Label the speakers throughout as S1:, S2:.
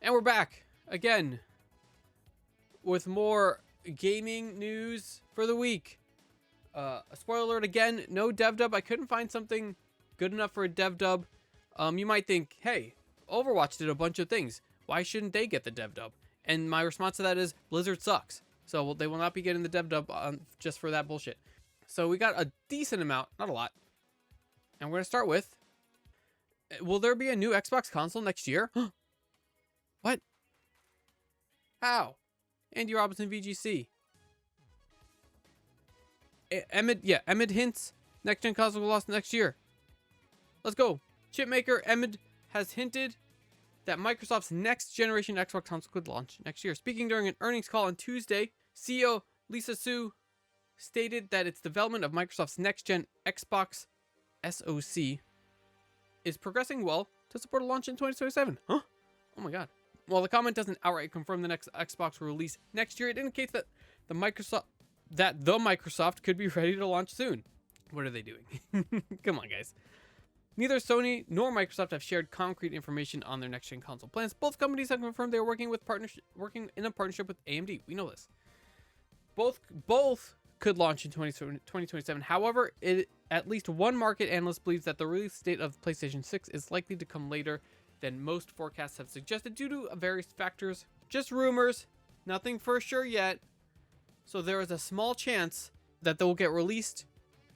S1: And we're back again with more gaming news for the week. A spoiler alert again, no dev dub. I couldn't find something good enough for a dev dub. You might think, hey, Overwatch did a bunch of things. Why shouldn't they get the dev dub? And my response to that is Blizzard sucks. So they will not be getting the dev dub just for that bullshit. So we got a decent amount, not a lot. And we're going to start with, will there be a new Xbox console next year? What? How? Andy Robinson VGC. Emid hints next gen console will launch next year. Let's go. Chipmaker Emid has hinted that Microsoft's next generation Xbox console could launch next year. Speaking during an earnings call on Tuesday, CEO Lisa Su stated that its development of Microsoft's next gen Xbox SoC is progressing well to support a launch in 2027. Huh? Oh my god. While the comment doesn't outright confirm the next Xbox will release next year, it indicates that the Microsoft could be ready to launch soon. What are they doing? Come on, guys. Neither Sony nor Microsoft have shared concrete information on their next-gen console plans. Both companies have confirmed they are working in a partnership with AMD. We know this. Both could launch in 2027. However, at least one market analyst believes that the release date of PlayStation 6 is likely to come later than most forecasts have suggested due to various factors. Just rumors, nothing for sure yet. So there is a small chance that they will get released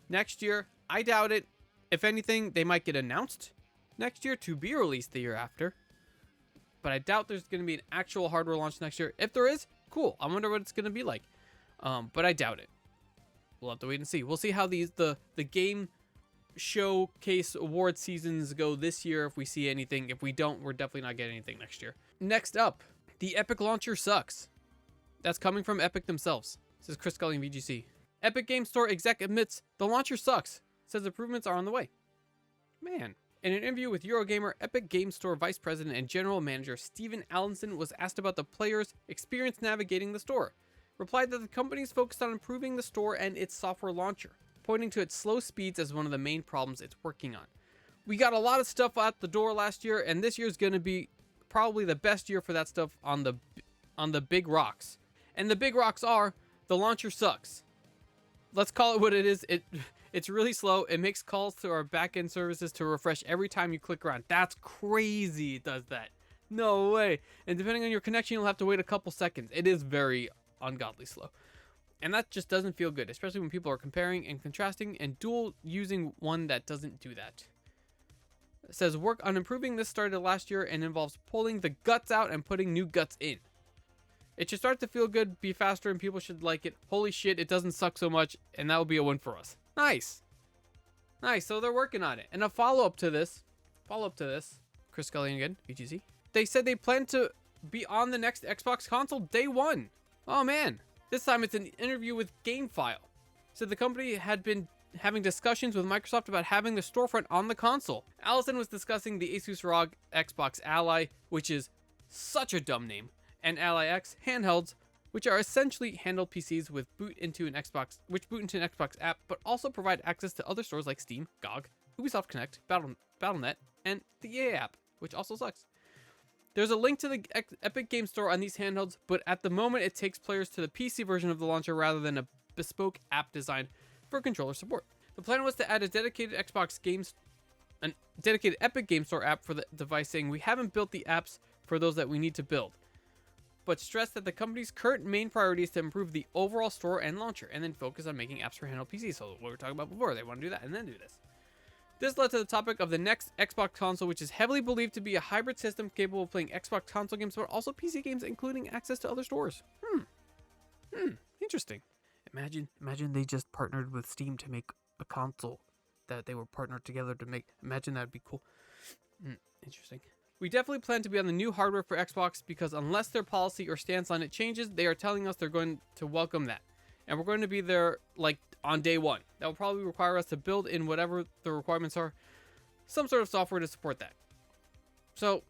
S1: next year. I doubt it. If anything, they might get announced next year to be released the year after. But I doubt there's going to be an actual hardware launch next year. If there is, cool. I wonder what it's going to be like. But I doubt it. We'll have to wait and see. We'll see how the game showcase award seasons go this year if we see anything. If we don't, we're definitely not getting anything next year. Next up, the Epic launcher sucks. That's coming from Epic themselves. This is Chris Scully in VGC. Epic Game Store exec admits the launcher sucks. Says improvements are on the way. Man. In an interview with Eurogamer, Epic Game Store Vice President and General Manager Steven Allenson was asked about the player's experience navigating the store. Replied that the company is focused on improving the store and its software launcher, pointing to its slow speeds as one of the main problems it's working on. We got a lot of stuff out the door last year, and this year is going to be probably the best year for that stuff on the big rocks. And the big rocks are, the launcher sucks. Let's call it what it is. It's really slow. It makes calls to our backend services to refresh every time you click around. That's crazy it does that. No way. And depending on your connection, you'll have to wait a couple seconds. It is very ungodly slow. And that just doesn't feel good, especially when people are comparing and contrasting and dual using one that doesn't do that. It says work on improving this started last year and involves pulling the guts out and putting new guts in. It should start to feel good, be faster, and people should like it. Holy shit, it doesn't suck so much, and that will be a win for us. Nice. Nice, so they're working on it. And a follow-up to this, Chris Scully again, VGC. They said they plan to be on the next Xbox console day one. Oh man, this time it's an interview with GameFile. Said the company had been having discussions with Microsoft about having the storefront on the console. Allison was discussing the Asus ROG Xbox Ally, which is such a dumb name, and Ally X handhelds, which are essentially handheld PCs with boot into an Xbox app, but also provide access to other stores like Steam, GOG, Ubisoft Connect, Battle.net, and the EA app, which also sucks. There's a link to the Epic Game Store on these handhelds, but at the moment it takes players to the PC version of the launcher rather than a bespoke app designed for controller support. The plan was to add a dedicated Epic Game Store app for the device, saying we haven't built the apps for those that we need to build, but stressed that the company's current main priority is to improve the overall store and launcher, and then focus on making apps for handheld PCs. So what we were talking about before, they want to do that and then do this. This led to the topic of the next Xbox console, which is heavily believed to be a hybrid system capable of playing Xbox console games, but also PC games, including access to other stores. Interesting. Imagine they just partnered with Steam to make a console that they were partnered together to make. Imagine that'd be cool. Interesting. We definitely plan to be on the new hardware for Xbox because unless their policy or stance on it changes, they are telling us they're going to welcome that. And we're going to be there like on day one. That will probably require us to build in whatever the requirements are, some sort of software to support that. So,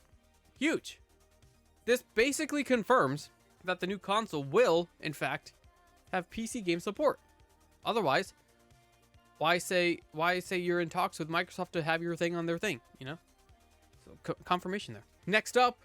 S1: huge. This basically confirms that the new console will, in fact, have PC game support. Otherwise, why say you're in talks with Microsoft to have your thing on their thing, you know? So confirmation there. Next up,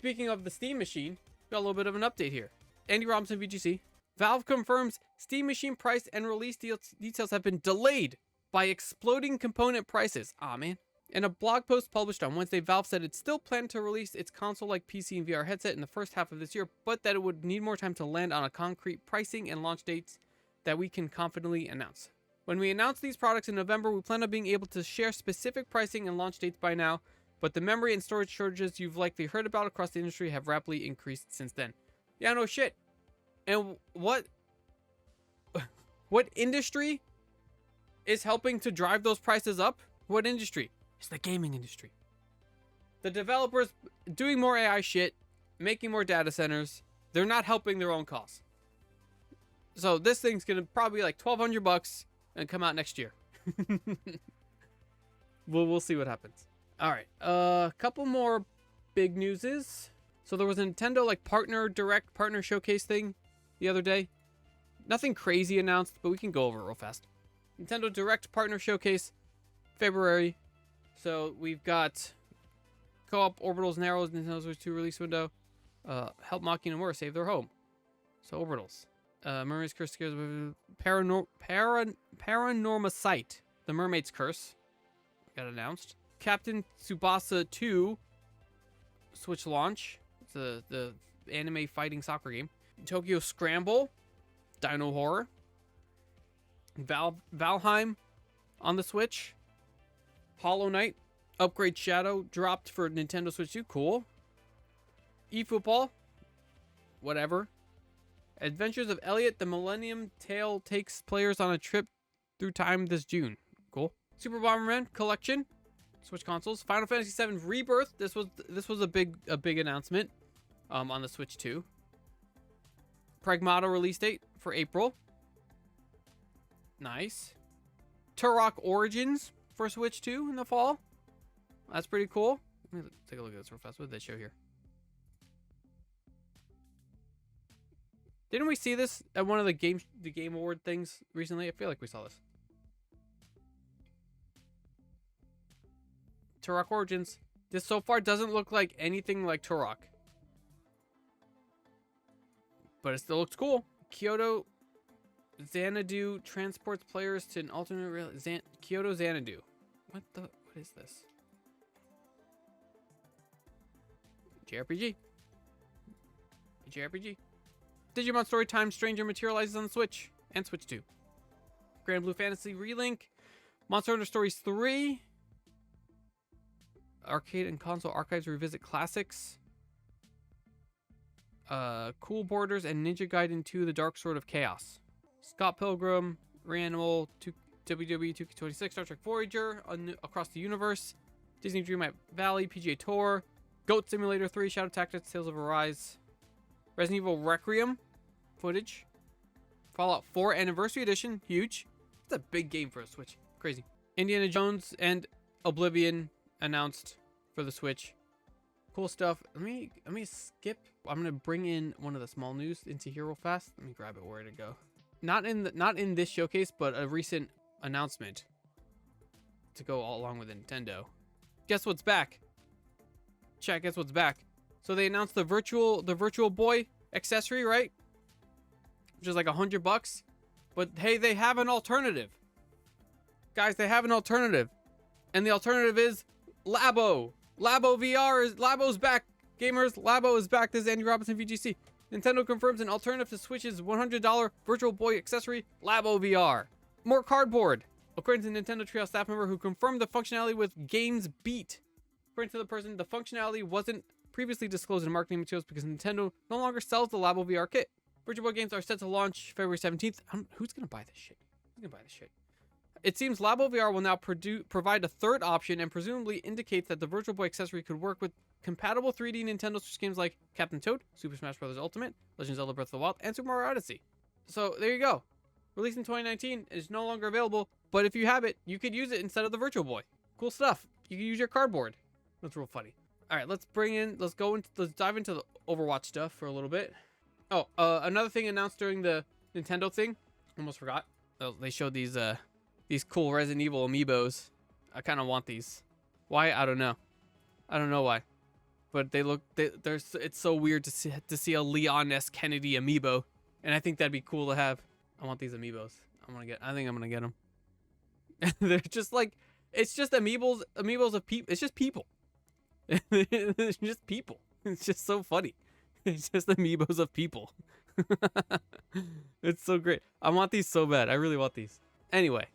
S1: Speaking of the Steam Machine, got a little bit of an update here. Andy Robinson, VGC. Valve confirms Steam Machine price and release details have been delayed by exploding component prices. Aw, man. In a blog post published on Wednesday, Valve said it still planned to release its console-like PC and VR headset in the first half of this year, but that it would need more time to land on a concrete pricing and launch dates that we can confidently announce. When we announce these products in November, we plan on being able to share specific pricing and launch dates by now, but the memory and storage shortages you've likely heard about across the industry have rapidly increased since then. Yeah, no shit. And what industry is helping to drive those prices up? What industry? It's the gaming industry. The developers doing more AI shit, making more data centers, they're not helping their own cause. So this thing's gonna probably be like $1,200 and come out next year. We'll see what happens. All right, a couple more big newses. So there was a Nintendo like partner showcase thing the other day. Nothing crazy announced, but we can go over it real fast. Nintendo Direct partner showcase, February. So we've got co-op Orbitals and Arrows, Nintendo Switch 2 release window. Help Maki and Nomura save their home. So Orbitals. Mermaid's Curse scares Paranormasight. The Mermaid's Curse got announced. Captain Tsubasa 2 Switch launch. It's the anime fighting soccer game. Tokyo Scramble. Dino Horror. Valheim on the Switch. Hollow Knight. Upgrade Shadow dropped for Nintendo Switch 2. Cool. eFootball. Whatever. Adventures of Elliot, the Millennium Tale takes players on a trip through time this June. Cool. Super Bomberman Collection. Switch consoles. Final Fantasy VII Rebirth. This was a big announcement on the Switch 2. Pragmata release date for April. Nice. Turok Origins for Switch 2 in the fall. That's pretty cool. Let me take a look at this real fast. What did they show here? Didn't we see this at one of the Game Award things recently? I feel like we saw this. Turok Origins. This so far doesn't look like anything like Turok. But it still looks cool. Kyoto Xanadu transports players to an alternate Kyoto Xanadu. What is this? JRPG. JRPG. Digimon Storytime Stranger materializes on the Switch and Switch 2. Grand Blue Fantasy Relink. Monster Hunter Stories 3. Arcade and console archives revisit classics. Cool Borders and Ninja Gaiden 2 The Dark Sword of Chaos. Scott Pilgrim, Reanimal, WWE 2K26, Star Trek Voyager, Across the Universe, Disney Dreamlight Valley, PGA Tour, Goat Simulator 3, Shadow Tactics, Tales of Arise, Resident Evil Requiem footage, Fallout 4 Anniversary Edition, huge. It's a big game for a Switch, crazy. Indiana Jones and Oblivion announced for the Switch. Cool stuff. Let me skip. I'm gonna bring in one of the small news into here real fast. Let me grab it. Where to go? Not in this showcase, but a recent announcement to go all along with Nintendo. Guess what's back? Chat, guess what's back? So they announced the Virtual Boy accessory, right? Which is like $100. But hey, they have an alternative. Guys, they have an alternative. And the alternative is Labo. Labo's back. Gamers, Labo is back. This is Andy Robinson, VGC. Nintendo confirms an alternative to Switch's $100 Virtual Boy accessory, Labo VR. More cardboard. According to Nintendo Treehouse staff member who confirmed the functionality with Games Beat. According to the person, the functionality wasn't previously disclosed in marketing materials because Nintendo no longer sells the Labo VR kit. Virtual Boy games are set to launch February 17th. Who's going to buy this shit? Who's going to buy this shit? It seems Labo VR will now provide a third option and presumably indicates that the Virtual Boy accessory could work with compatible 3D Nintendo Switch games like Captain Toad, Super Smash Bros. Ultimate, Legend of Zelda Breath of the Wild, and Super Mario Odyssey. So there you go. Released in 2019, it is no longer available, but if you have it, you could use it instead of the Virtual Boy. Cool stuff. You can use your cardboard. That's real funny. All right, let's dive into the Overwatch stuff for a little bit. Oh, another thing announced during the Nintendo thing, almost forgot. Oh, they showed these cool Resident Evil amiibos. I kind of want these. Why? I don't know. I don't know why. but it's so weird to see a Leon S. Kennedy amiibo, and I think that'd be cool to have. I want these amiibos. I think I'm gonna get them. They're just like, it's just amiibos of people. It's just people. It's just people. It's just so funny. It's just amiibos of people. It's so great. I want these so bad. I really want these. Anyway,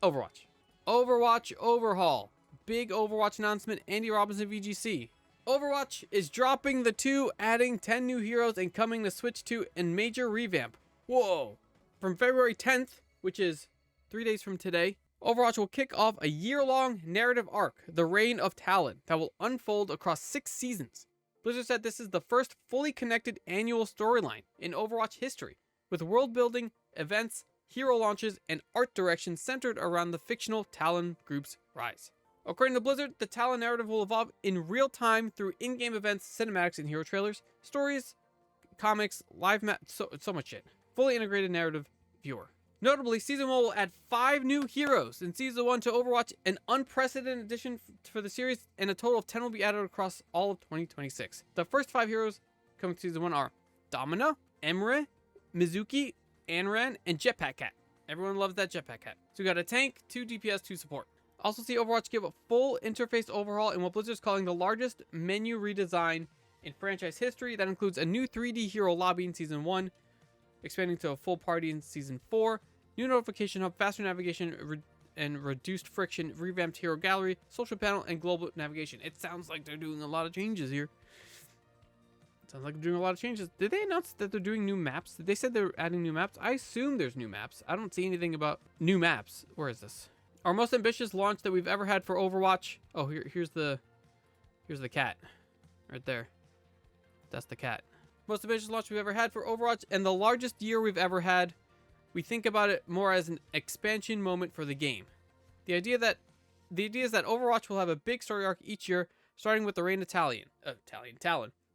S1: Overwatch overhaul. Big Overwatch announcement. Andy Robinson VGC. Overwatch is dropping the 2, adding 10 new heroes, and coming to Switch 2 in major revamp. Whoa. From February 10th, which is 3 days from today, Overwatch will kick off a year-long narrative arc, The Reign of Talon, that will unfold across 6 seasons. Blizzard said this is the first fully connected annual storyline in Overwatch history, with world-building, events, hero launches, and art direction centered around the fictional Talon group's rise. According to Blizzard, the Talon narrative will evolve in real time through in-game events, cinematics, and hero trailers, stories, comics, live so much shit. Fully integrated narrative viewer. Notably, Season 1 will add 5 new heroes in Season 1 to Overwatch, an unprecedented addition for the series, and a total of 10 will be added across all of 2026. The first 5 heroes coming to Season 1 are Domina, Emre, Mizuki, Anran, and Jetpack Cat. Everyone loves that Jetpack Cat. So we got a tank, 2 DPS, 2 support. Also see Overwatch give a full interface overhaul in what Blizzard's calling the largest menu redesign in franchise history. That includes a new 3D hero lobby in Season 1, expanding to a full party in Season 4, new notification hub, faster navigation, and reduced friction, revamped hero gallery, social panel, and global navigation. It sounds like they're doing a lot of changes here. Did they announce that they're doing new maps? Did they say they're adding new maps? I assume there's new maps. I don't see anything about new maps. Where is this? Our most ambitious launch that we've ever had for Overwatch. Oh, here's the cat. Right there. That's the cat. Most ambitious launch we've ever had for Overwatch, and the largest year we've ever had. We think about it more as an expansion moment for the game. The idea is that Overwatch will have a big story arc each year, starting with the Reign of Talon.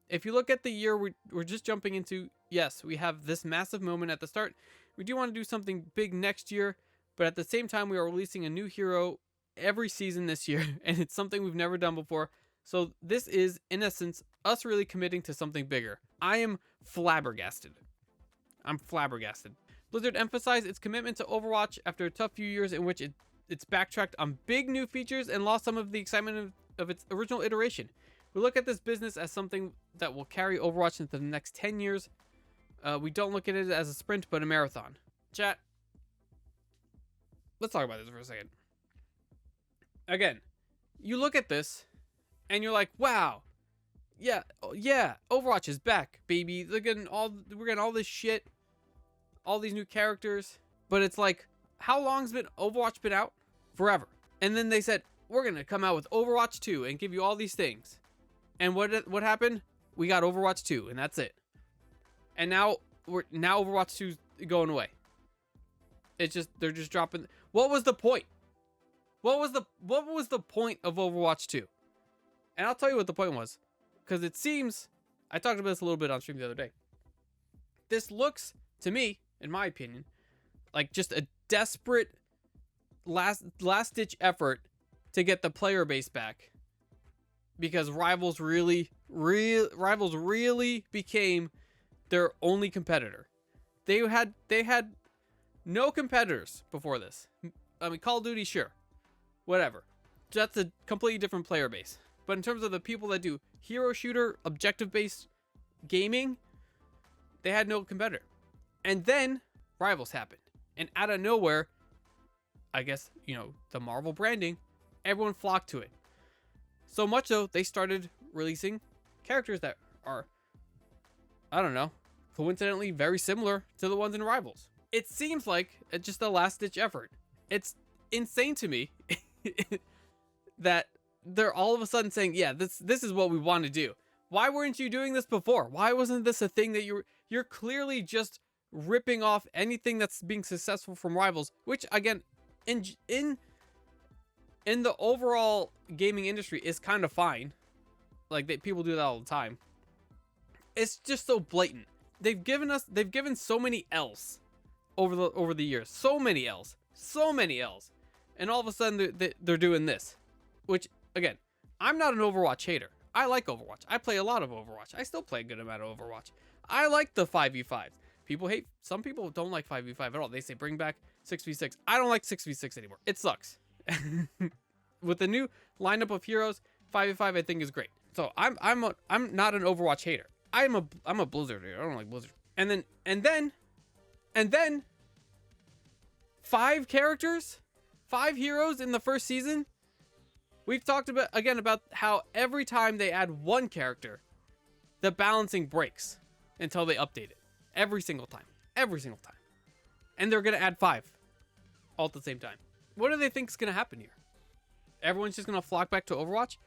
S1: If you look at the year we're just jumping into, yes, we have this massive moment at the start. We do want to do something big next year, but at the same time, we are releasing a new hero every season this year, and it's something we've never done before. So this is, in essence, us really committing to something bigger. I am flabbergasted. Blizzard emphasized its commitment to Overwatch after a tough few years in which it's backtracked on big new features and lost some of the excitement of its original iteration. We look at this business as something that will carry Overwatch into the next 10 years. We don't look at it as a sprint, but a marathon. Chat. Let's talk about this for a second. Again, you look at this and you're like, wow, yeah, Overwatch is back, baby. We're getting all this shit, all these new characters. But it's like, how long's Overwatch been out? Forever. And then they said, we're going to come out with Overwatch 2 and give you all these things. And what happened? We got Overwatch 2 and that's it. And now Overwatch 2's going away. They're just dropping. What was the point? What was the point of Overwatch 2? And I'll tell you what the point was. Because it seems, I talked about this a little bit on stream the other day. This looks, to me, in my opinion, like just a desperate last-ditch effort to get the player base back. Because Rivals really became their only competitor. They had no competitors before this. I mean, Call of Duty, sure. Whatever. That's a completely different player base. But in terms of the people that do hero shooter, objective-based gaming, they had no competitor. And then Rivals happened. And out of nowhere, I guess, the Marvel branding, everyone flocked to it. So much so, they started releasing characters that are, I don't know, coincidentally very similar to the ones in Rivals. It seems like it's just a last-ditch effort. It's insane to me that they're all of a sudden saying, yeah, this is what we want to do. Why weren't you doing this before? Why wasn't this a thing that you're clearly just ripping off anything that's being successful from Rivals, which again, in the overall gaming industry is kind of fine. Like people do that all the time. It's just so blatant. They've given so many L's over the years. So many L's. And all of a sudden they're doing this. Which, again, I'm not an Overwatch hater. I like Overwatch. I play a lot of Overwatch. I still play a good amount of Overwatch. I like the 5v5s. Some people don't like 5v5 at all. They say bring back 6v6. I don't like 6v6 anymore. It sucks. With the new lineup of heroes, 5v5 I think is great. So I'm not an Overwatch hater. I'm a Blizzard hater. I don't like Blizzard. And then 5 characters, 5 heroes in the first season. We've talked about how every time they add one character, the balancing breaks until they update it. Every single time. And they're going to add 5 all at the same time. What do they think is going to happen here? Everyone's just going to flock back to Overwatch?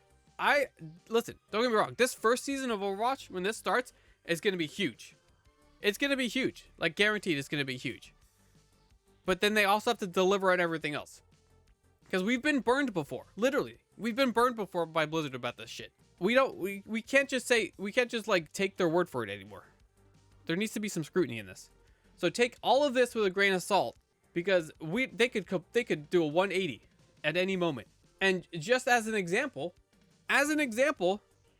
S1: Listen, don't get me wrong. This first season of Overwatch, when this starts, is going to be huge. It's going to be huge. Like, guaranteed it's going to be huge. But then they also have to deliver on everything else. Because we've been burned before. Literally. We've been burned before by Blizzard about this shit. We can't just like take their word for it anymore. There needs to be some scrutiny in this. So take all of this with a grain of salt, because they could do a 180 at any moment. And just as an example,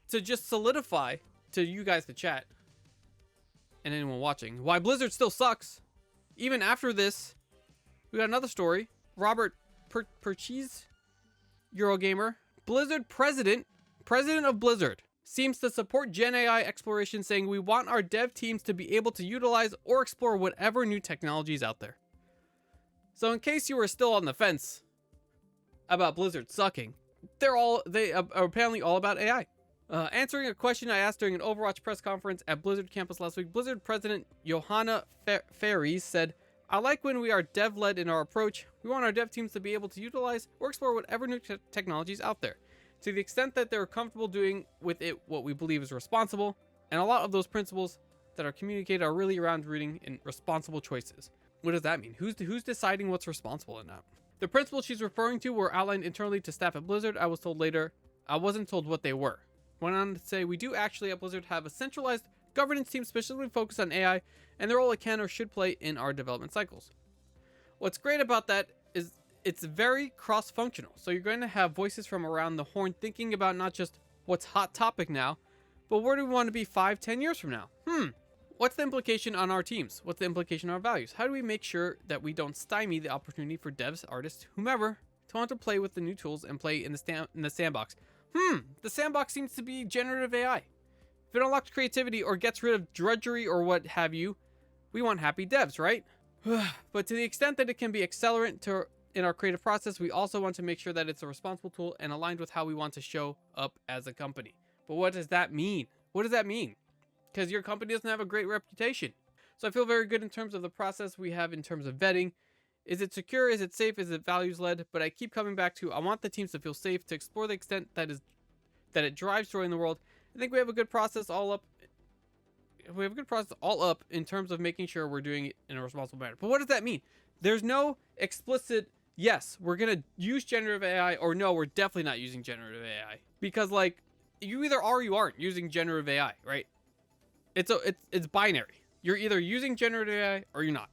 S1: to just solidify to you guys, the chat, and anyone watching, why Blizzard still sucks. Even after this, we got another story. Robert Purchase, Eurogamer, Blizzard president of Blizzard, seems to support Gen AI exploration, saying we want our dev teams to be able to utilize or explore whatever new technology is out there. So in case you were still on the fence about Blizzard sucking, they are apparently all about AI. Answering a question I asked during an Overwatch press conference at Blizzard campus last week, Blizzard president Johanna Faries said, I like when we are dev-led in our approach. We want our dev teams to be able to utilize or explore whatever new technology is out there, to the extent that they're comfortable doing with it what we believe is responsible, and a lot of those principles that are communicated are really around rooting in responsible choices. What does that mean? Who's deciding what's responsible and not? The principles she's referring to were outlined internally to staff at Blizzard. I was told later. I wasn't told what they were. Went on to say, we do actually at Blizzard have a centralized governance team specifically focused on AI and the role it can or should play in our development cycles. What's great about that is it's very cross-functional. So you're going to have voices from around the horn thinking about not just what's hot topic now, but where do we want to be 5-10 years from now? What's the implication on our teams? What's the implication on our values? How do we make sure that we don't stymie the opportunity for devs, artists, whomever, to want to play with the new tools and play in the sandbox? The sandbox seems to be generative AI. If it unlocks creativity or gets rid of drudgery or what have you, we want happy devs, right? But to the extent that it can be accelerant in our creative process, we also want to make sure that it's a responsible tool and aligned with how we want to show up as a company. But what does that mean? What does that mean? Because your company doesn't have a great reputation. So I feel very good in terms of the process we have in terms of vetting. Is it secure? Is it safe? Is it values-led? But I keep coming back to, I want the teams to feel safe, to explore the extent that it drives joy in the world. I think we have a good process all up. We have a good process all up in terms of making sure we're doing it in a responsible manner. But what does that mean? There's no explicit, yes, we're going to use generative AI, or no, we're definitely not using generative AI. Because, like, you either are or you aren't using generative AI, right? It's binary. You're either using generative AI or you're not.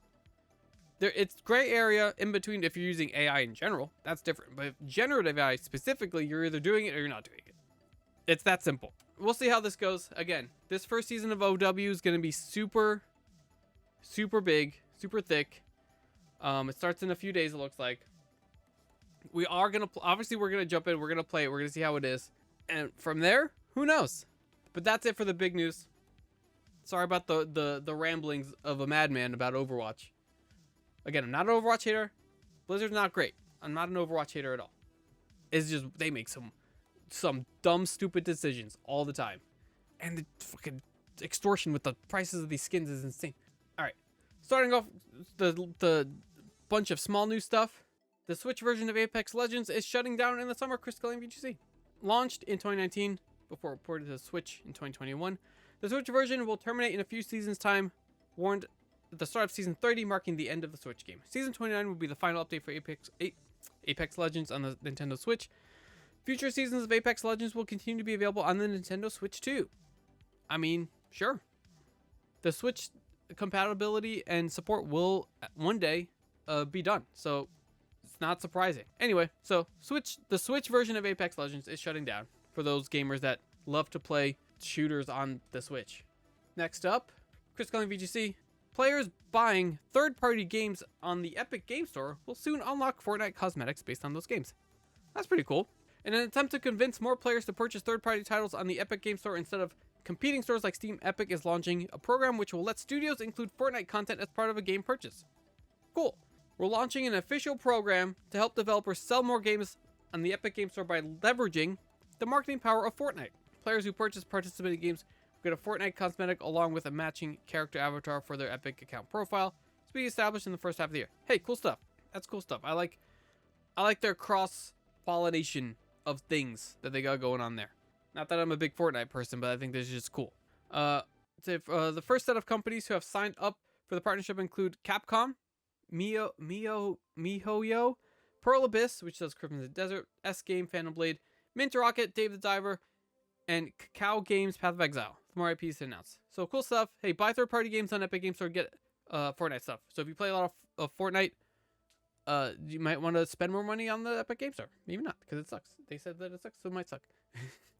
S1: It's gray area in between. If you're using AI in general, that's different. But if generative AI specifically, you're either doing it or you're not doing it. It's that simple. We'll see how this goes. Again, this first season of OW is going to be super, super big, super thick. It starts in a few days, it looks like. We are going to, obviously we're going to jump in. We're going to play it. We're going to see how it is. And from there, who knows? But that's it for the big news. Sorry about the ramblings of a madman about Overwatch. Again, I'm not an Overwatch hater. Blizzard's not great. I'm not an Overwatch hater at all. It's just they make some dumb, stupid decisions all the time. And the fucking extortion with the prices of these skins is insane. All right. Starting off the bunch of small new stuff. The Switch version of Apex Legends is shutting down in the summer, Chris Kelly and VGC. Launched in 2019 before ported to the Switch in 2021. The Switch version will terminate in a few seasons' time, warned at the start of Season 30, marking the end of the Switch game. Season 29 will be the final update for Apex Legends on the Nintendo Switch. Future seasons of Apex Legends will continue to be available on the Nintendo Switch too. I mean, sure. The Switch compatibility and support will one day be done, so it's not surprising. Anyway, so the Switch version of Apex Legends is shutting down for those gamers that love to play shooters on the Switch. Next up, Chris Culling VGC. Players buying third-party games on the Epic Game Store will soon unlock Fortnite cosmetics based on those games. That's pretty cool. In an attempt to convince more players to purchase third-party titles on the Epic Game Store instead of competing stores like Steam, Epic is launching a program which will let studios include Fortnite content as part of a game purchase. Cool. We're launching an official program to help developers sell more games on the Epic Game Store by leveraging the marketing power of Fortnite. Players who purchase participating games will get a Fortnite cosmetic along with a matching character avatar for their Epic account profile to be established in the first half of the year. Hey, cool stuff. That's cool stuff. I like their cross-pollination of things that they got going on there. Not that I'm a big Fortnite person, but I think this is just cool. The first set of companies who have signed up for the partnership include Capcom, MiHoYo, Pearl Abyss, which does Crimson Desert, S-Game, Phantom Blade, Mint Rocket, Dave the Diver, and Cacao Games, Path of Exile. More IPs to announce. So cool stuff. Hey, buy third-party games on Epic Games Store to get Fortnite stuff. So if you play a lot of Fortnite, you might want to spend more money on the Epic Game Store. Maybe not, because it sucks. They said that it sucks, so it might suck.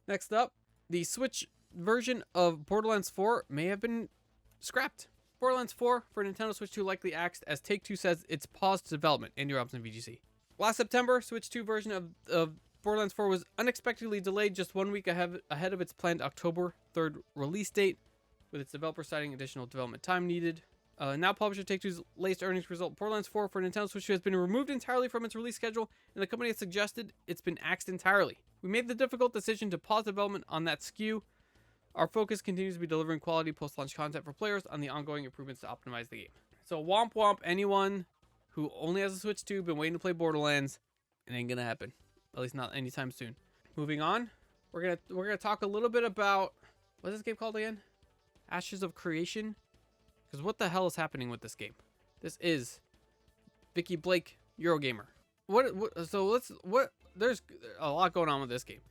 S1: Next up, the Switch version of Borderlands 4 may have been scrapped. Borderlands 4 for Nintendo Switch 2 likely axed as Take-Two says it's paused development. Andy Robinson, VGC. Last September, Switch 2 version of Borderlands 4 was unexpectedly delayed just 1 week ahead of its planned October 3rd release date, with its developer citing additional development time needed. Now publisher Take-Two's latest earnings result, Borderlands 4 for Nintendo Switch 2 has been removed entirely from its release schedule, and the company has suggested it's been axed entirely. We made the difficult decision to pause development on that SKU. Our focus continues to be delivering quality post-launch content for players on the ongoing improvements to optimize the game. So womp womp, anyone who only has a Switch 2, been waiting to play Borderlands, it ain't gonna happen. At least not anytime soon. Moving on, we're gonna talk a little bit about, what's this game called again? Ashes of Creation? Because what the hell is happening with this game? This is Vicky Blake, Eurogamer. There's a lot going on with this game.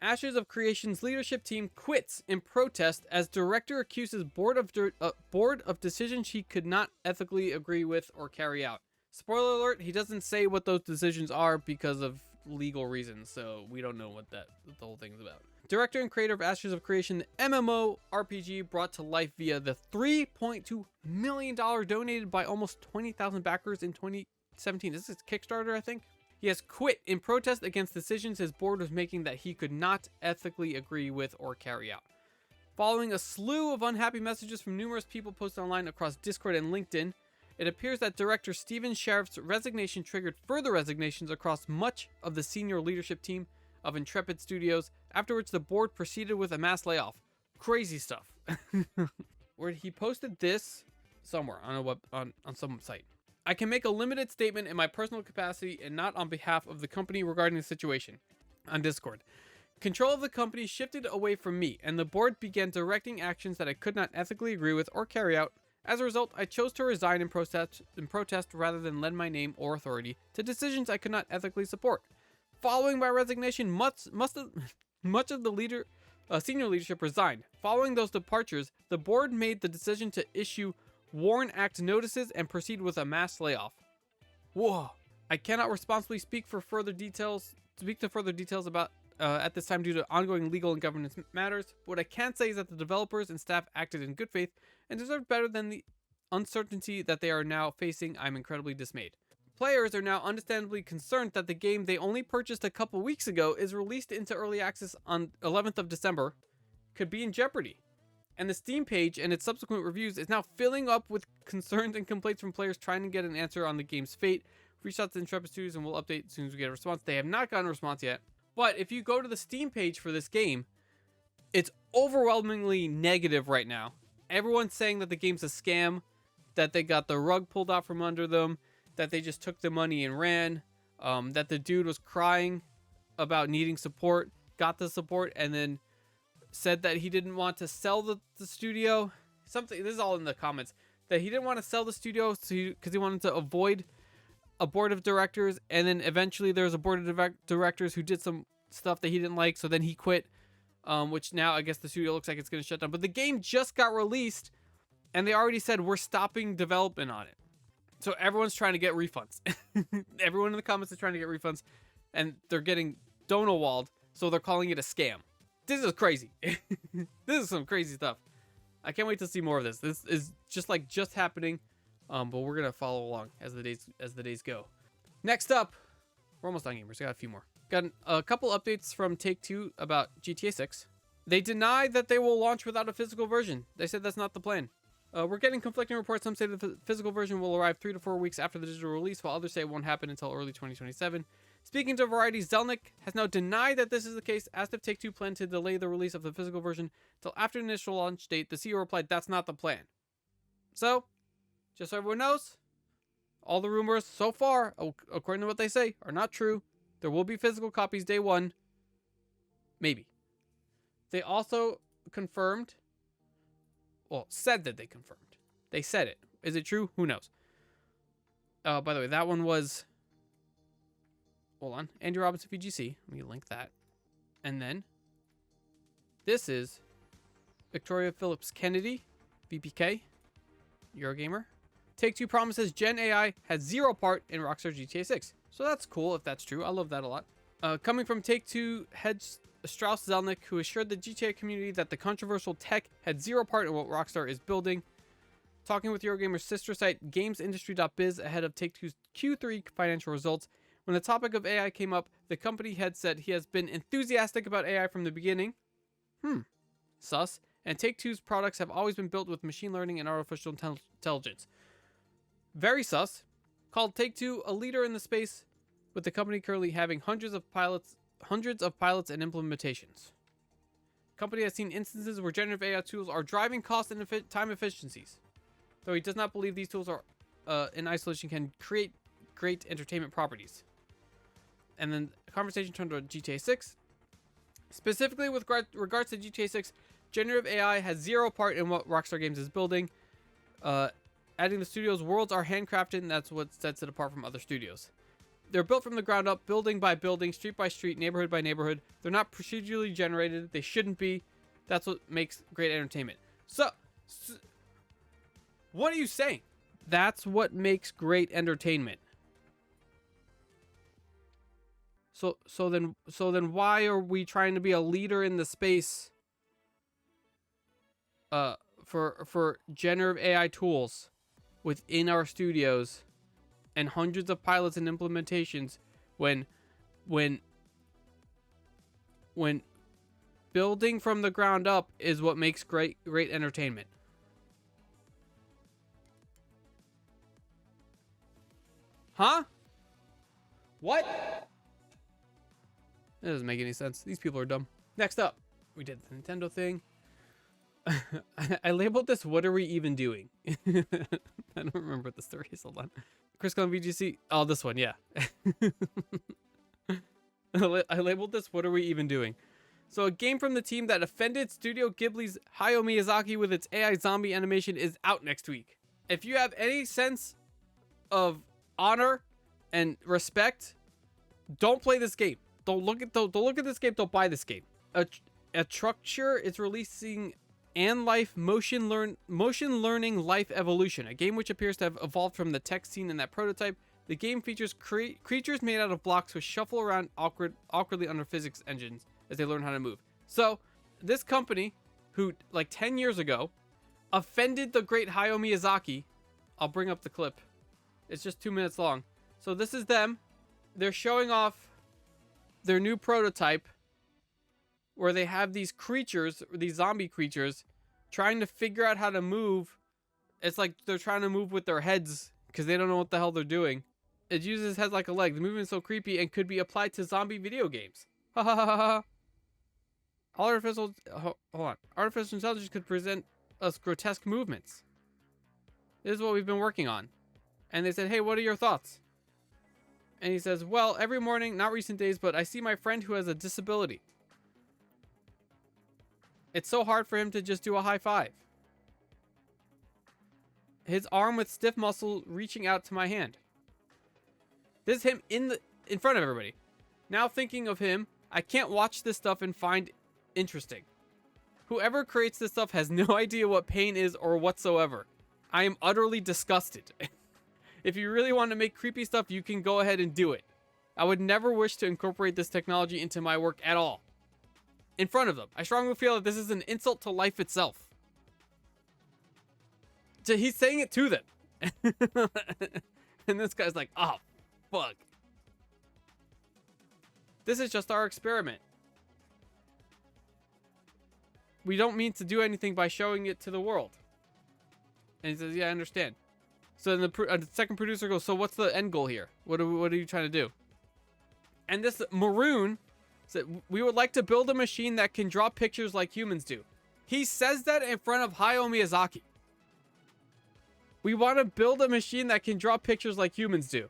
S1: Ashes of Creation's leadership team quits in protest as director accuses board of decisions she could not ethically agree with or carry out. Spoiler alert, he doesn't say what those decisions are because of legal reasons, so we don't know what the whole thing's about. Director and creator of Ashes of Creation, the MMO RPG brought to life via the $3.2 million donated by almost 20,000 backers in 2017. This is Kickstarter, I think. He has quit in protest against decisions his board was making that he could not ethically agree with or carry out. Following a slew of unhappy messages from numerous people posted online across Discord and LinkedIn, it appears that director Steven Sheriff's resignation triggered further resignations across much of the senior leadership team of Intrepid Studios, after which the board proceeded with a mass layoff. Crazy stuff. Where he posted this somewhere on some site. I can make a limited statement in my personal capacity and not on behalf of the company regarding the situation. On Discord. Control of the company shifted away from me, and the board began directing actions that I could not ethically agree with or carry out. As a result, I chose to resign in protest rather than lend my name or authority to decisions I could not ethically support. Following my resignation, much of the senior leadership resigned. Following those departures, the board made the decision to issue WARN Act notices and proceed with a mass layoff. Whoa! I cannot responsibly speak to further details about at this time due to ongoing legal and governance matters. What I can say is that the developers and staff acted in good faith and deserved better than the uncertainty that they are now facing. I'm incredibly dismayed. Players are now understandably concerned that the game they only purchased a couple weeks ago is released into early access on 11th of December, could be in jeopardy. And the Steam page and its subsequent reviews is now filling up with concerns and complaints from players trying to get an answer on the game's fate. Reach out to Intrepid Studios and we'll update as soon as we get a response. They have not gotten a response yet. But if you go to the Steam page for this game, it's overwhelmingly negative right now. Everyone's saying that the game's a scam, that they got the rug pulled out from under them, that they just took the money and ran, that the dude was crying about needing support, got the support, and then said that he didn't want to sell the studio. This is all in the comments. That he didn't want to sell the studio because he wanted to avoid a board of directors, and then eventually there was a board of directors who did some stuff that he didn't like, so then he quit, which now I guess the studio looks like it's going to shut down. But the game just got released, and they already said we're stopping development on it. So everyone's trying to get refunds. Everyone in the comments is trying to get refunds, and they're getting donowalled, so they're calling it a scam. This is crazy. This is some crazy stuff. I can't wait to see more of this. This is just happening, but we're gonna follow along as the days go. Next up, we're almost done, gamers. Got a few more. Got a couple updates from Take-Two about GTA 6. They denied that they will launch without a physical version. They said that's not the plan. We're getting conflicting reports. Some say the physical version will arrive 3 to 4 weeks after the digital release, while others say it won't happen until early 2027. Speaking to Variety, Zelnick has now denied that this is the case, asked if Take-Two planned to delay the release of the physical version until after the initial launch date. The CEO replied, that's not the plan. So, just so everyone knows, all the rumors so far, according to what they say, are not true. There will be physical copies day one. Maybe. They also confirmed, well, said that they confirmed. They said it. Is it true? Who knows? By the way, that one was, hold on, Andrew Robinson VGC. Let me link that. And then this is Victoria Phillips Kennedy, VPK, Eurogamer. Take-Two promises Gen AI has zero part in Rockstar GTA 6. So that's cool if that's true. I love that a lot. Coming from Take-Two head Strauss Zelnick, who assured the GTA community that the controversial tech had zero part in what Rockstar is building. Talking with Eurogamer's sister site, GamesIndustry.biz, ahead of Take-Two's Q3 financial results. When the topic of AI came up, the company head said he has been enthusiastic about AI from the beginning. Sus. And Take-Two's products have always been built with machine learning and artificial intelligence. Very sus. Called Take-Two a leader in the space, with the company currently having hundreds of pilots and implementations. The company has seen instances where generative AI tools are driving cost and time efficiencies, though he does not believe these tools are in isolation can create great entertainment properties. And then the conversation turned to GTA 6. Specifically with regards to GTA 6, generative AI has zero part in what Rockstar Games is building. Adding the studio's worlds are handcrafted, and that's what sets it apart from other studios. They're built from the ground up, building by building, street by street, neighborhood by neighborhood. They're not procedurally generated. They shouldn't be. That's what makes great entertainment. So what are you saying? That's what makes great entertainment. So then why are we trying to be a leader in the space for generative AI tools within our studios and hundreds of pilots and implementations when building from the ground up is what makes great entertainment? Huh? What? That doesn't make any sense. These people are dumb. Next up, we did the Nintendo thing. I labeled this, what are we even doing? I don't remember what the story is. Hold on. Chris Cullen VGC. Oh, this one, yeah. I labeled this, what are we even doing? So a game from the team that offended Studio Ghibli's Hayao Miyazaki with its AI zombie animation is out next week. If you have any sense of honor and respect, don't play this game. Don't look at this game. Don't buy this game. Structure is releasing Life motion learning life evolution, a game which appears to have evolved from the tech scene in that prototype. The game features creatures made out of blocks which shuffle around awkwardly under physics engines as they learn how to move. So this company, who like 10 years ago offended the great Hayao Miyazaki, I'll bring up the clip. It's just 2 minutes long. So this is them. They're showing off their new prototype where they have these creatures, these zombie creatures, trying to figure out how to move. It's like they're trying to move with their heads because they don't know what the hell they're doing. It uses head like a leg. The movement is so creepy and could be applied to zombie video games. Ha ha ha ha ha. Artificial intelligence could present us grotesque movements. This is what we've been working on. And they said, hey, what are your thoughts? And he says, well, every morning, not recent days, but I see my friend who has a disability. It's so hard for him to just do a high five. His arm with stiff muscle reaching out to my hand. This is him in front of everybody. Now thinking of him, I can't watch this stuff and find interesting. Whoever creates this stuff has no idea what pain is or whatsoever. I am utterly disgusted. If you really want to make creepy stuff, you can go ahead and do it. I would never wish to incorporate this technology into my work at all. in front of them. I strongly feel that this is an insult to life itself. He's saying it to them. And this guy's like, oh, fuck. This is just our experiment. We don't mean to do anything by showing it to the world. And he says, yeah, I understand. So then the second producer goes, so what's the end goal here? What are you trying to do? And this Maroon said, we would like to build a machine that can draw pictures like humans do. He says that in front of Hayao Miyazaki. We want to build a machine that can draw pictures like humans do.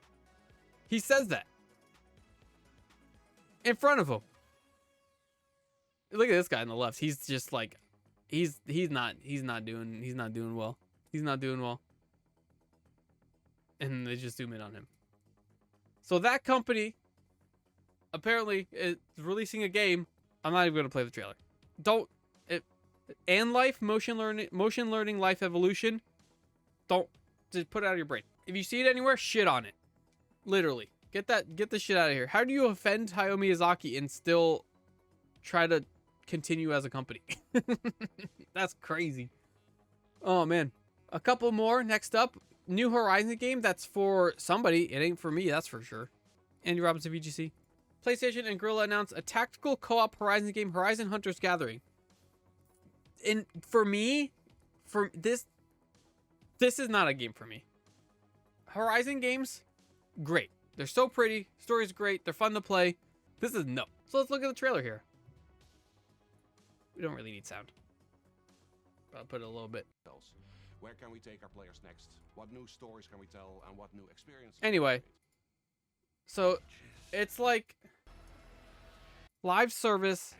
S1: He says that. In front of him. Look at this guy on the left. He's just like, he's not doing well. He's not doing well. And they just zoom in on him. So that company apparently is releasing a game. I'm not even going to play the trailer. And life, motion learning, life evolution. Don't just put it out of your brain. If you see it anywhere, shit on it. Literally. Get the shit out of here. How do you offend Hayao Miyazaki and still try to continue as a company? That's crazy. Oh man. A couple more next up. New Horizon game that's for somebody. It ain't for me, that's for sure. Andy Robinson, VGC. PlayStation and Guerrilla announced a tactical co-op Horizon game, Horizon Hunters Gathering. And for me, for this is not a game for me. Horizon games, great. They're so pretty. Story's great. They're fun to play. This is no. So let's look at the trailer here. We don't really need sound. But I'll put it a little bit.
S2: Where can we take our players next? What new stories can we tell and what new experiences?
S1: Anyway, so it's like live service,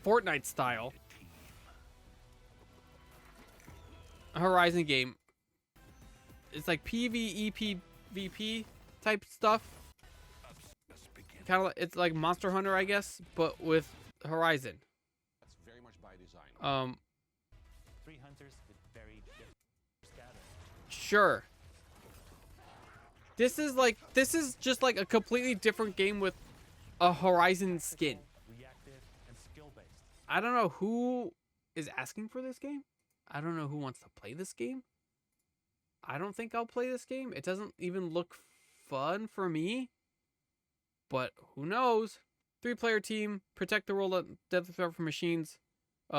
S1: Fortnite style, Horizon game. It's like PvE, type stuff. Kind of like, it's like Monster Hunter, I guess, but with Horizon.
S2: That's very much by design.
S3: Three hunters with very different scatters.
S1: Sure. This is just like a completely different game with a Horizon skin.
S3: Reactive and skill-based.
S1: I don't know who is asking for this game. I don't know who wants to play this game. I don't think I'll play this game. It doesn't even look fun for me. But who knows? 3-player team, protect the world, deadly threat from machines.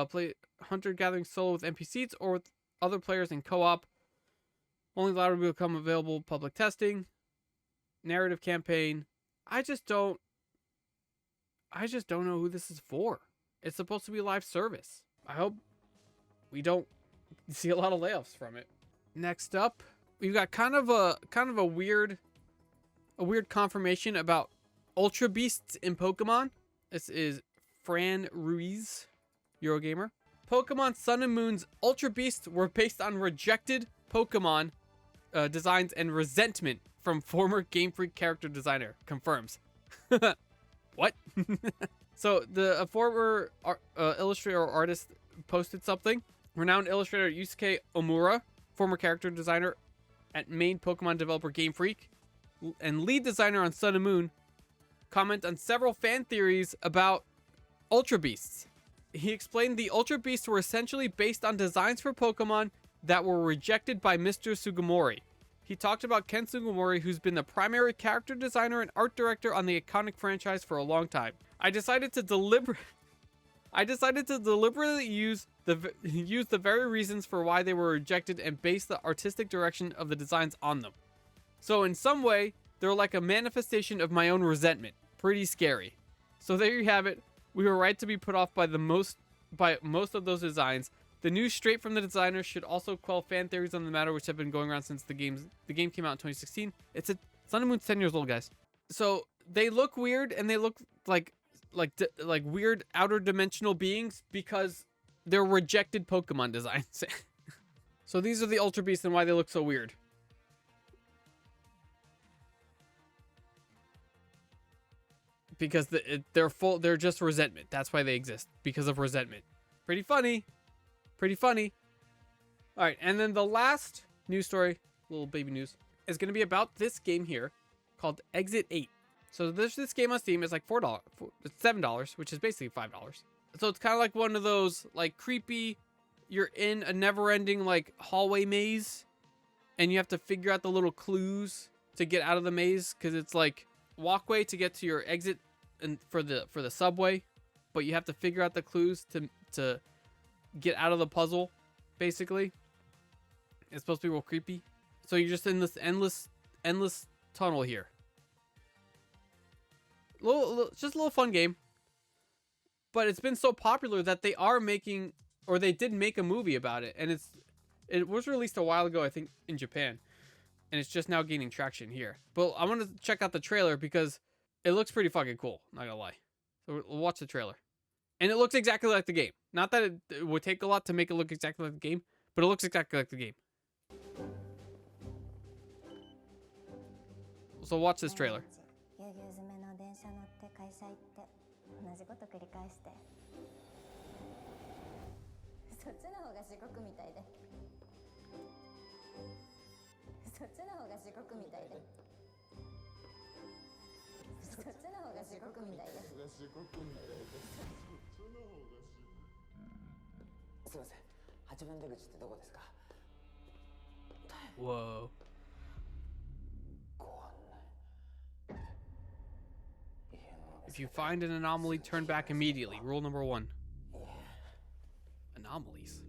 S1: Play Hunter Gathering solo with NPCs or with other players in co-op. Only latter will become available public testing. Narrative campaign. I just don't know who this is for. It's supposed to be live service. I hope we don't see a lot of layoffs from it. Next up, we've got kind of a weird confirmation about Ultra Beasts in Pokemon. This is Fran Ruiz, Eurogamer. Pokemon Sun and Moon's Ultra Beasts were based on rejected Pokemon designs and resentment from former Game Freak character designer. Confirms. What? So the former illustrator or artist posted something. Renowned illustrator Yusuke Omura, former character designer at main Pokemon developer Game Freak, and lead designer on Sun and Moon, comment on several fan theories about Ultra Beasts. He explained the Ultra Beasts were essentially based on designs for Pokemon that were rejected by Mr. Sugimori. He talked about Ken Sugimori, who's been the primary character designer and art director on the iconic franchise for a long time. I decided to deliberately use the very reasons for why they were rejected and base the artistic direction of the designs on them. So in some way, they're like a manifestation of my own resentment. Pretty scary. So there you have it. We were right to be put off by most of those designs. The news straight from the designers should also quell fan theories on the matter, which have been going around since the game came out in 2016. Sun and Moon's 10 years old, guys. So they look weird and they look like weird outer dimensional beings because they're rejected Pokemon designs. So these are the Ultra Beasts and why they look so weird. Because they're just resentment. That's why they exist. Because of resentment. Pretty funny. Pretty funny. All right, and then the last news story, little baby news, is going to be about this game here called Exit 8. So this game on Steam is like $4, it's $7, which is basically $5. So it's kind of like one of those like creepy, you're in a never-ending like hallway maze, and you have to figure out the little clues to get out of the maze, because it's like walkway to get to your exit and for the subway, but you have to figure out the clues to get out of the puzzle. Basically, it's supposed to be real creepy. So you're just in this endless tunnel here. Just a little fun game. But it's been so popular that they are making, or they did make a movie about it, and it was released a while ago, I think, in Japan, and it's just now gaining traction here. But I want to check out the trailer because it looks pretty fucking cool, not gonna lie. So we'll watch the trailer. And it looks exactly like the game. Not that it would take a lot to make it look exactly like the game, but it looks exactly like the game. So watch this trailer.
S4: ぎゅうぎゅう詰めの電車乗って会社行って同じこと繰り返してそっちの方が地獄みたいでそっちの方が地獄みたいでそっちの方が地獄みたいですいません8番出口ってどこですか
S1: Whoa. If you find an anomaly, turn back immediately. Rule number 1. Anomalies.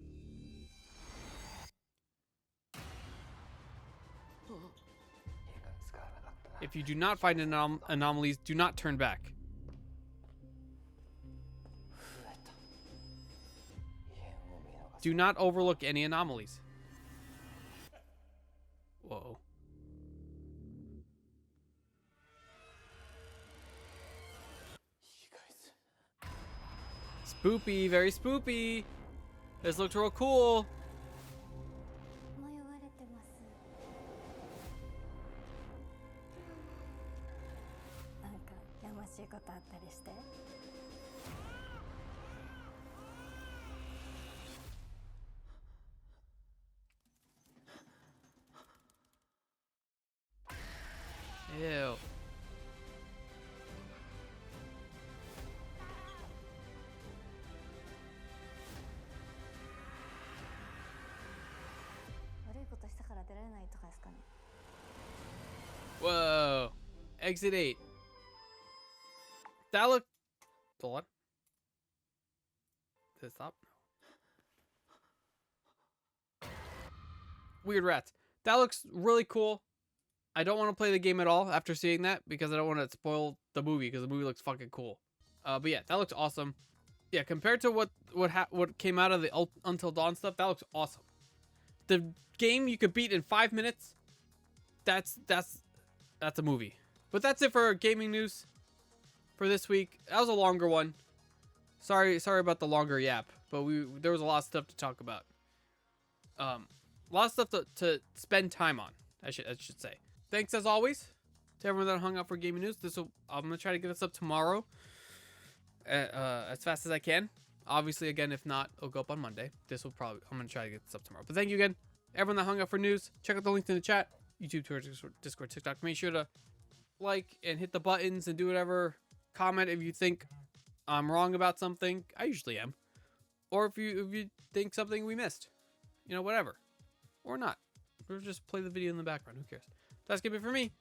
S1: If you do not find anomalies, do not turn back. Do not overlook any anomalies. Whoa. Spoopy, very spoopy. This looks real cool.
S4: 迷われてますなんかやましいことあったりして
S1: Ew. Whoa. Exit 8. That look. Hold on. Did it stop? No. Weird rats. That looks really cool. I don't want to play the game at all after seeing that because I don't want to spoil the movie because the movie looks fucking cool. But yeah, that looks awesome. Yeah, compared to what came out of the Until Dawn stuff, that looks awesome. The game you could beat in 5 minutes. That's a movie. But that's it for gaming news for this week. That was a longer one. Sorry about the longer yap, but there was a lot of stuff to talk about. A lot of stuff to spend time on. I should say. Thanks as always to everyone that hung out for gaming news. I'm gonna try to get this up tomorrow, as fast as I can. Obviously, again, if not, it'll go up on Monday. I'm gonna try to get this up tomorrow. But thank you again, everyone that hung out for news. Check out the links in the chat. YouTube, Twitter, Discord, TikTok. Make sure to like and hit the buttons and do whatever. Comment if you think I'm wrong about something. I usually am. Or if you think something we missed. You know, whatever. Or not. Or just play the video in the background. Who cares? That's gonna be it for me.